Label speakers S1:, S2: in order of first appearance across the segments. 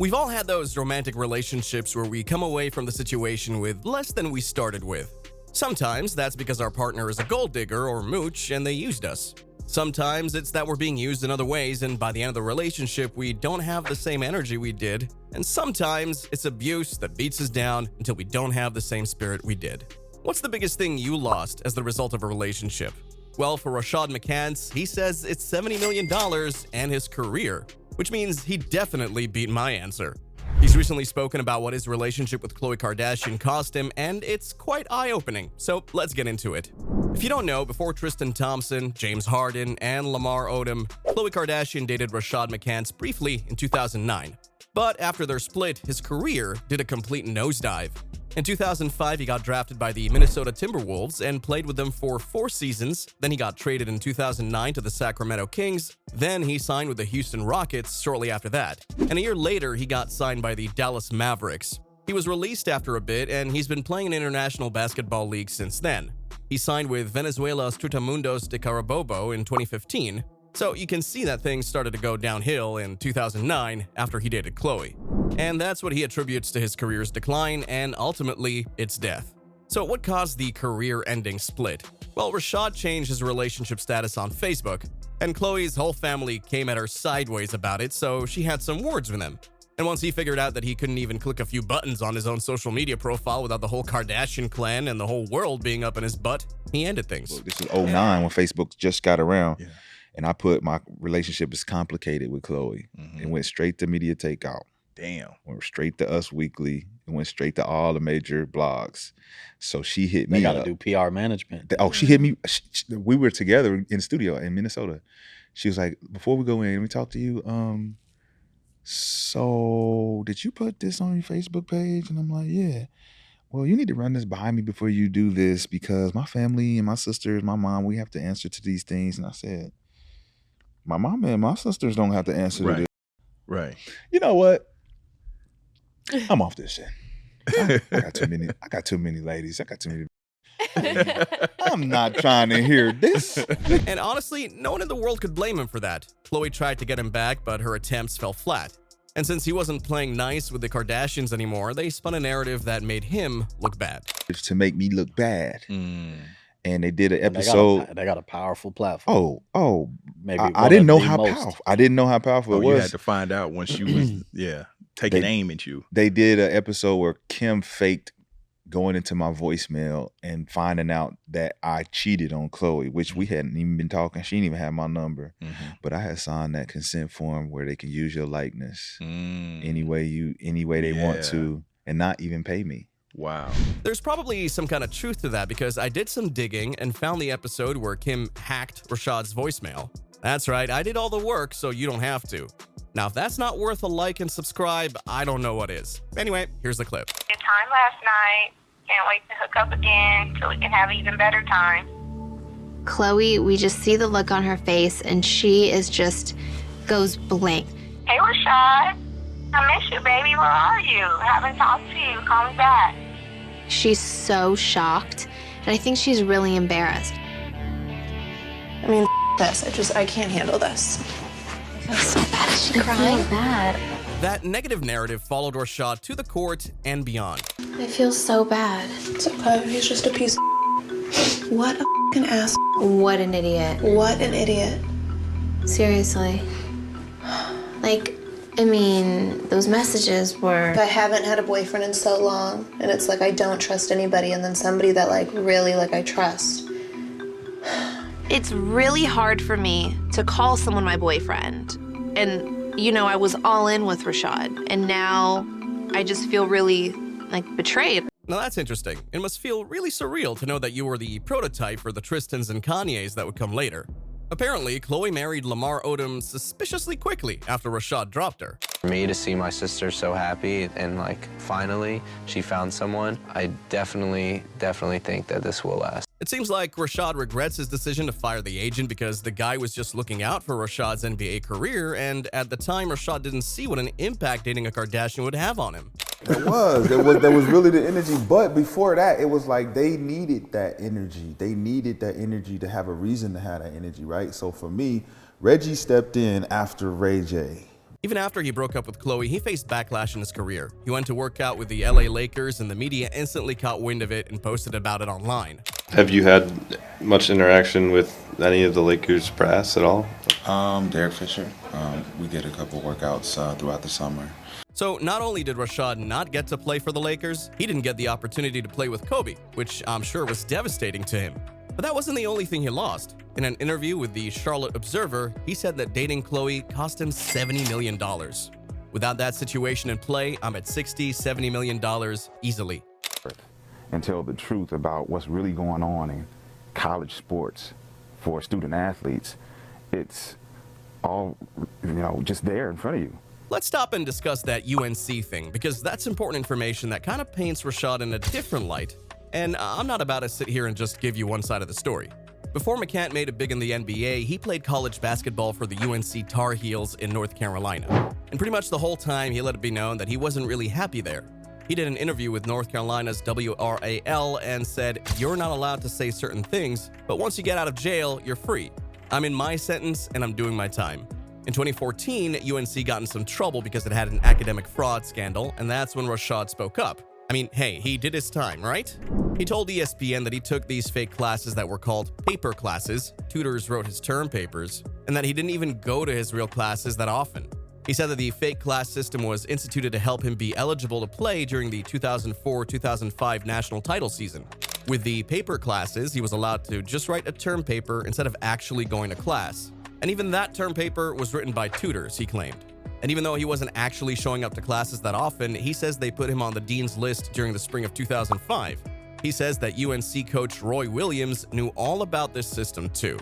S1: We've all had those romantic relationships where we come away from the situation with less than we started with. Sometimes that's because our partner is a gold digger or mooch and they used us. Sometimes it's that we're being used in other ways and by the end of the relationship we don't have the same energy we did. And sometimes it's abuse that beats us down until we don't have the same spirit we did. What's the biggest thing you lost as the result of a relationship? Well, for Rashad McCants, he says it's $70 million and his career, which means he definitely beat my answer. He's recently spoken about what his relationship with Khloe Kardashian cost him, and it's quite eye-opening, so let's get into it. If you don't know, before Tristan Thompson, James Harden, and Lamar Odom, Khloe Kardashian dated Rashad McCants briefly in 2009. But after their split, his career did a complete nosedive. In 2005, he got drafted by the Minnesota Timberwolves and played with them for 4 seasons. Then he got traded in 2009 to the Sacramento Kings. Then he signed with the Houston Rockets shortly after that. And a year later, he got signed by the Dallas Mavericks. He was released after a bit, and he's been playing in international basketball leagues since then. He signed with Venezuela's Trotamundos de Carabobo in 2015. So you can see that things started to go downhill in 2009 after he dated Khloe. And that's what he attributes to his career's decline and ultimately its death. So what caused the career-ending split? Well, Rashad changed his relationship status on Facebook, and Khloe's whole family came at her sideways about it, so she had some words with him. And once he figured out that he couldn't even click a few buttons on his own social media profile without the whole Kardashian clan and the whole world being up in his butt, he ended things.
S2: Well, this is '09 when Facebook just got around. Yeah. And I put my relationship is complicated with Khloe. It went straight to Media Takeout.
S3: Damn.
S2: Went straight to Us Weekly. It went straight to all the major blogs. So she hit me
S3: They got to do PR management.
S2: Oh, she hit me. We were together in the studio in Minnesota. She was like, before we go in, let me talk to you. So did you put this on your Facebook page? And I'm like, yeah. Well, you need to run this by me before you do this because my family and my sisters, my mom, we have to answer to these things. And I said, my mom and my sisters don't have to answer to this.
S3: Right.
S2: You know what? I'm off this shit. I got too many. I got too many ladies. I got too many. I'm not trying to hear this.
S1: And honestly, no one in the world could blame him for that. Khloe tried to get him back, but her attempts fell flat. And since he wasn't playing nice with the Kardashians anymore, they spun a narrative that made him look bad.
S2: To make me look bad. And they did an episode.
S3: They got a powerful platform.
S2: Maybe I didn't know how powerful. I didn't know how powerful it was.
S4: You had to find out when she was, taking aim at you.
S2: They did an episode where Kim faked going into my voicemail and finding out that I cheated on Khloe, which we hadn't even been talking. She didn't even have my number, but I had signed that consent form where they can use your likeness any way they want to, and not even pay me.
S4: Wow.
S1: There's probably some kind of truth to that because I did some digging and found the episode where Kim hacked Rashad's voicemail. That's right, I did all the work so you don't have to. Now, if that's not worth a like and subscribe, I don't know what is. Anyway, here's the clip.
S5: Good time last night. Can't wait to hook up again so we can have even better time.
S6: Khloe, we just see the look on her face and she is just goes blank.
S5: Hey, Rashad. I miss you, baby. Where are you? I haven't talked to you. Call me back.
S6: She's so shocked, and I think she's really embarrassed.
S7: I mean, this. I can't handle this.
S6: I feel so bad. Is she crying?
S7: I feel bad.
S1: That negative narrative followed Rashad to the court and beyond.
S6: I feel so bad.
S7: It's okay. He's just a piece of What a f***ing ass.
S6: What an idiot.
S7: What an idiot.
S6: Seriously. I mean, those messages were...
S7: I haven't had a boyfriend in so long, and it's like I don't trust anybody, and then somebody that really I trust.
S8: It's really hard for me to call someone my boyfriend. And, I was all in with Rashad, and now I just feel really, betrayed.
S1: Now that's interesting. It must feel really surreal to know that you were the prototype for the Tristans and Kanyes that would come later. Apparently, Khloe married Lamar Odom suspiciously quickly after Rashad dropped her.
S9: For me to see my sister so happy and finally she found someone, I definitely think that this will last.
S1: It seems like Rashad regrets his decision to fire the agent because the guy was just looking out for Rashad's NBA career, and at the time Rashad didn't see what an impact dating a Kardashian would have on him.
S10: There was really the energy, but before that, it was like they needed that energy. They needed that energy to have a reason to have that energy, right? So for me, Reggie stepped in after Ray J.
S1: Even after he broke up with Khloe, he faced backlash in his career. He went to work out with the LA Lakers, and the media instantly caught wind of it and posted about it online.
S11: Have you had much interaction with any of the Lakers brass at all?
S10: Derek Fisher. We did a couple workouts throughout the summer.
S1: So not only did Rashad not get to play for the Lakers, he didn't get the opportunity to play with Kobe, which I'm sure was devastating to him. But that wasn't the only thing he lost. In an interview with the Charlotte Observer, he said that dating Khloe cost him $70 million. Without that situation in play, I'm at $60–70 million easily.
S12: And tell the truth about what's really going on in college sports for student athletes. It's all, just there in front of you.
S1: Let's stop and discuss that UNC thing, because that's important information that kind of paints Rashad in a different light. And I'm not about to sit here and just give you one side of the story. Before McCann made it big in the NBA, he played college basketball for the UNC Tar Heels in North Carolina. And pretty much the whole time, he let it be known that he wasn't really happy there. He did an interview with North Carolina's WRAL and said, "You're not allowed to say certain things, but once you get out of jail, you're free. I'm in my sentence and I'm doing my time." In 2014, UNC got in some trouble because it had an academic fraud scandal, and that's when Rashad spoke up. I mean, hey, he did his time, right? He told ESPN that he took these fake classes that were called paper classes, tutors wrote his term papers, and that he didn't even go to his real classes that often. He said that the fake class system was instituted to help him be eligible to play during the 2004-2005 national title season. With the paper classes, he was allowed to just write a term paper instead of actually going to class. And even that term paper was written by tutors, he claimed. And even though he wasn't actually showing up to classes that often, he says they put him on the dean's list during the spring of 2005. He says that UNC coach Roy Williams knew all about this system too.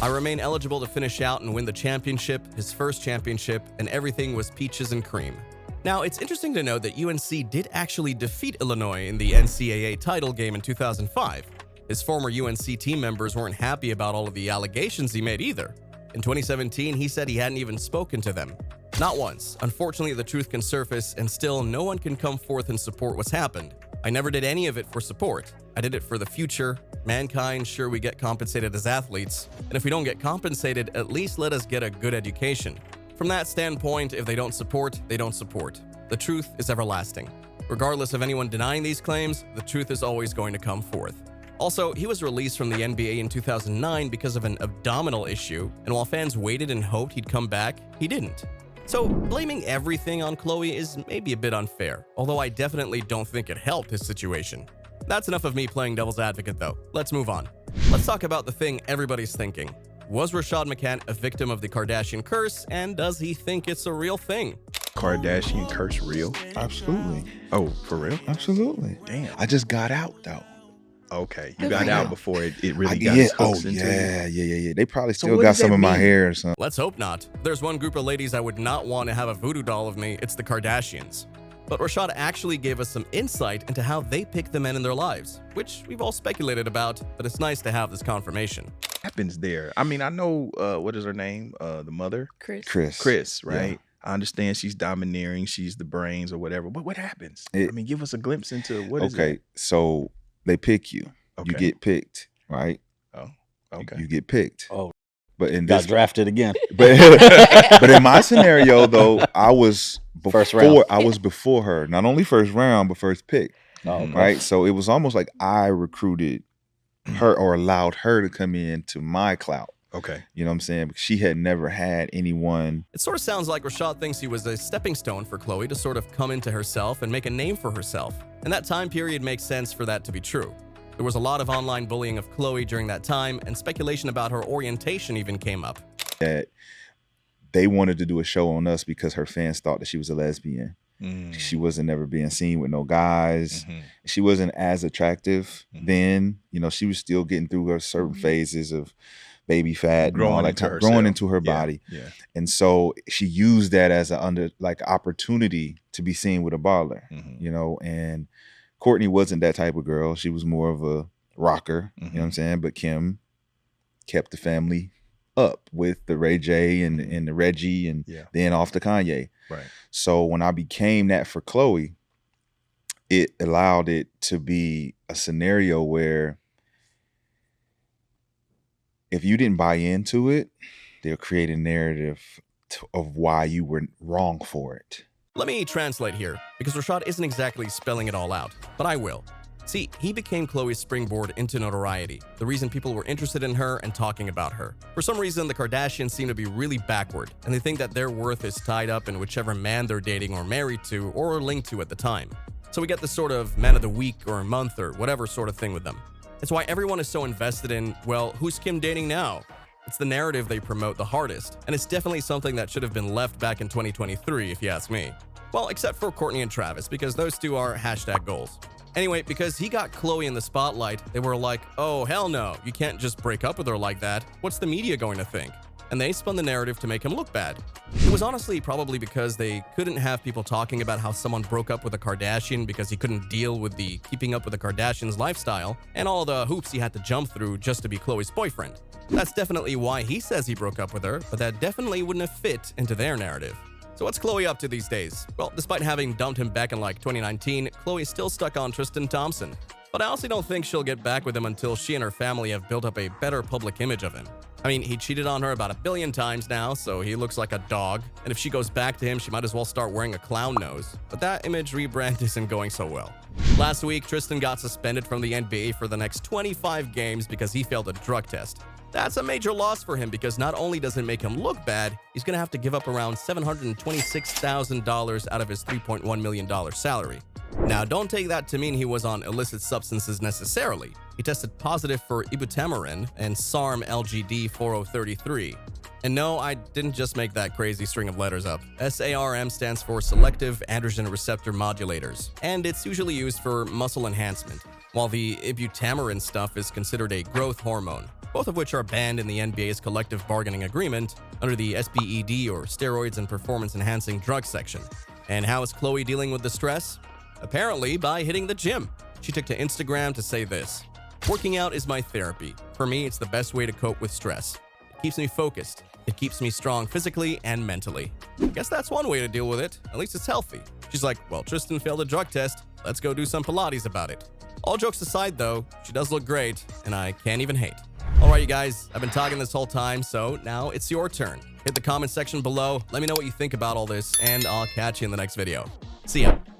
S1: "I remain eligible to finish out and win the championship, his first championship, and everything was peaches and cream." Now, it's interesting to note that UNC did actually defeat Illinois in the NCAA title game in 2005. His former UNC team members weren't happy about all of the allegations he made either. In 2017, he said he hadn't even spoken to them. Not once. Unfortunately, the truth can surface, and still no one can come forth and support what's happened. "I never did any of it for support. I did it for the future. Mankind, sure, we get compensated as athletes. And if we don't get compensated, at least let us get a good education. From that standpoint, if they don't support, they don't support. The truth is everlasting. Regardless of anyone denying these claims, the truth is always going to come forth." Also, he was released from the NBA in 2009 because of an abdominal issue, and while fans waited and hoped he'd come back, he didn't. So, blaming everything on Khloe is maybe a bit unfair, although I definitely don't think it helped his situation. That's enough of me playing devil's advocate though. Let's move on. Let's talk about the thing everybody's thinking. Was Rashad McCann a victim of the Kardashian curse, and does he think it's a real thing?
S4: Kardashian curse real?
S2: Absolutely.
S4: Oh, for real?
S2: Absolutely.
S4: Damn.
S2: I just got out though.
S4: Okay, you got out before it really got its hooks into you.
S2: Yeah. They probably still got some of my hair or something.
S1: Let's hope not. There's one group of ladies I would not want to have a voodoo doll of me. It's the Kardashians. But Rashad actually gave us some insight into how they pick the men in their lives, which we've all speculated about, but it's nice to have this confirmation.
S4: Happens there. I mean, I know, what is her name? The mother?
S2: Chris,
S4: right?
S2: Yeah.
S4: I understand she's domineering, she's the brains or whatever, but what happens? I mean, give us a glimpse into what is
S2: Okay, so they pick you.
S4: Okay.
S2: You get picked, right?
S4: Oh, okay.
S2: You get picked.
S3: Oh,
S2: but in
S3: got
S2: this,
S3: drafted again.
S2: but in my scenario though, I was
S3: First round.
S2: I was before her. Not only first round, but first pick.
S3: Oh, okay.
S2: Right. So it was almost like I recruited her or allowed her to come into my clout.
S4: Okay.
S2: You know what I'm saying? Because she had never had anyone.
S1: It sort of sounds like Rashad thinks he was a stepping stone for Khloe to sort of come into herself and make a name for herself. And that time period makes sense for that to be true. There was a lot of online bullying of Khloe during that time, and speculation about her orientation even came up.
S2: That they wanted to do a show on us because her fans thought that she was a lesbian. She wasn't ever being seen with no guys. She wasn't as attractive then. You know, she was still getting through her certain phases of baby fat and all that kind, growing into her body.
S4: Yeah.
S2: And so she used that as an opportunity to be seen with a baller, you know, and Courtney wasn't that type of girl. She was more of a rocker, you know what I'm saying? But Kim kept the family up with the Ray J and the Reggie and then off to Kanye.
S4: Right.
S2: So when I became that for Khloe, it allowed it to be a scenario where if you didn't buy into it, they'll create a narrative list of why you were wrong for it.
S1: Let me translate here, because Rashad isn't exactly spelling it all out, but I will. See, he became Khloe's springboard into notoriety, the reason people were interested in her and talking about her. For some reason, the Kardashians seem to be really backward, and they think that their worth is tied up in whichever man they're dating or married to or linked to at the time. So we get this sort of man of the week or month or whatever sort of thing with them. It's why everyone is so invested in, well, who's Kim dating now? It's the narrative they promote the hardest, and it's definitely something that should have been left back in 2023 if you ask me. Well, except for Kourtney and Travis, because those two are hashtag goals. Anyway, because he got Khloe in the spotlight, they were like, oh, hell no, you can't just break up with her like that. What's the media going to think? And they spun the narrative to make him look bad. It was honestly probably because they couldn't have people talking about how someone broke up with a Kardashian because he couldn't deal with the keeping up with the Kardashians lifestyle and all the hoops he had to jump through just to be Khloe's boyfriend. That's definitely why he says he broke up with her, but that definitely wouldn't have fit into their narrative. So what's Khloe up to these days? Well, despite having dumped him back in like 2019, Khloe's still stuck on Tristan Thompson. But I honestly don't think she'll get back with him until she and her family have built up a better public image of him. I mean, he cheated on her about 1 billion times now, so he looks like a dog. And if she goes back to him, she might as well start wearing a clown nose. But that image rebrand isn't going so well. Last week, Tristan got suspended from the NBA for the next 25 games because he failed a drug test. That's a major loss for him because not only does it make him look bad, he's going to have to give up around $726,000 out of his $3.1 million salary. Now, don't take that to mean he was on illicit substances necessarily. He tested positive for ibutamoren and SARM LGD 4033. And no, I didn't just make that crazy string of letters up. SARM stands for Selective Androgen Receptor Modulators, and it's usually used for muscle enhancement, while the ibutamoren stuff is considered a growth hormone, both of which are banned in the NBA's collective bargaining agreement under the SPED or Steroids and Performance Enhancing Drugs section. And how is Khloe dealing with the stress? Apparently by hitting the gym. She took to Instagram to say this: "Working out is my therapy. For me, it's the best way to cope with stress. It keeps me focused. It keeps me strong physically and mentally." Guess that's one way to deal with it. At least it's healthy. She's like, well, Tristan failed a drug test. Let's go do some Pilates about it. All jokes aside though, she does look great, and I can't even hate. Alright you guys, I've been talking this whole time, so now it's your turn. Hit the comment section below, let me know what you think about all this, and I'll catch you in the next video. See ya.